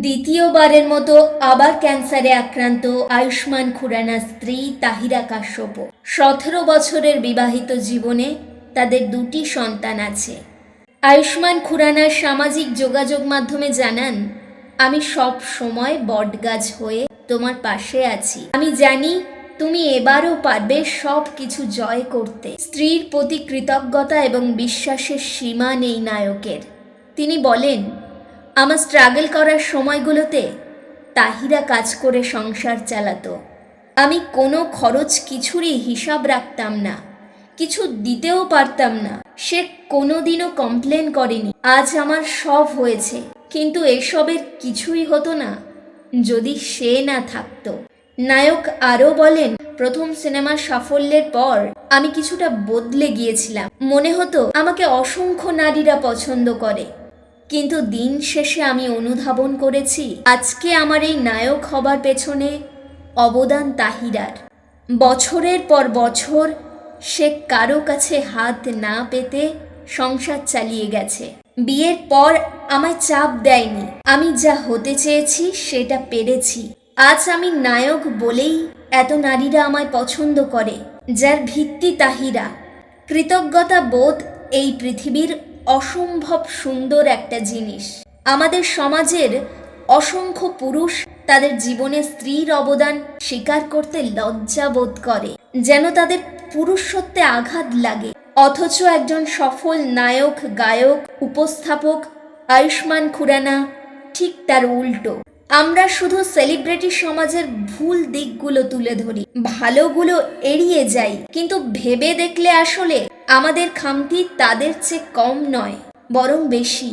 দ্বিতীয়বারের মতো আবার ক্যান্সারে আক্রান্ত আয়ুষ্মান খুরানার স্ত্রী তাহিরা কাশ্যপ। 17 বছরের বিবাহিত জীবনে তাদের 2টি সন্তান আছে। আয়ুষ্মান খুরানার সামাজিক যোগাযোগ মাধ্যমে জানান, আমি সব সময় বটগাছ হয়ে তোমার পাশে আছি। আমি জানি তুমি এবারও পারবে সব কিছু জয় করতে। স্ত্রীর প্রতি কৃতজ্ঞতা এবং বিশ্বাসের সীমা নেই নায়কের। তিনি বলেন, আমার স্ট্রাগল করার সময়গুলোতে তাহিরা কাজ করে সংসার চালাতো। আমি কোনো খরচ কিছুরই হিসাব রাখতাম না, কিছু দিতেও পারতাম না। সে কোনোদিনও কমপ্লেন করেনি। আজ আমার সব হয়েছে, কিন্তু এসবের কিছুই হতো না যদি সে না থাকতো। নায়ক আরও বলেন, প্রথম সিনেমার সাফল্যের পর আমি কিছুটা বদলে গিয়েছিলাম। মনে হতো আমাকে অসংখ্য নারীরা পছন্দ করে, কিন্তু দিন শেষে আমি অনুধাবন করেছি আজকে আমার এই নায়ক হবার পেছনে অবদান তাহিরার। বছরের পর বছর সে কারো কাছে হাত না পেতে সংসার চালিয়ে গেছে। বিয়ের পর আমায় চাপ দেয়নি। আমি যা হতে চেয়েছি সেটা পেরেছি। আজ আমি নায়ক বলেই এত নারীরা আমায় পছন্দ করে, যার ভিত্তি তাহিরা। কৃতজ্ঞতা বোধ এই পৃথিবীর অসম্ভব সুন্দর একটা জিনিস। আমাদের সমাজের অসংখ্য পুরুষ তাদের জীবনে স্ত্রীর অবদান স্বীকার করতে লজ্জা বোধ করে, যেন তাদের পুরুষত্বে আঘাত লাগে। অথচ একজন সফল নায়ক, গায়ক, উপস্থাপক আয়ুষ্মান খুরানা ঠিক তার উল্টো। আমরা শুধু সেলিব্রিটি সমাজের ভুল দিকগুলো তুলে ধরি, ভালোগুলো এড়িয়ে যাই, কিন্তু ভেবে দেখলে আসলে আমাদের খামতি তাদের চেয়ে কম নয়, বরং বেশি।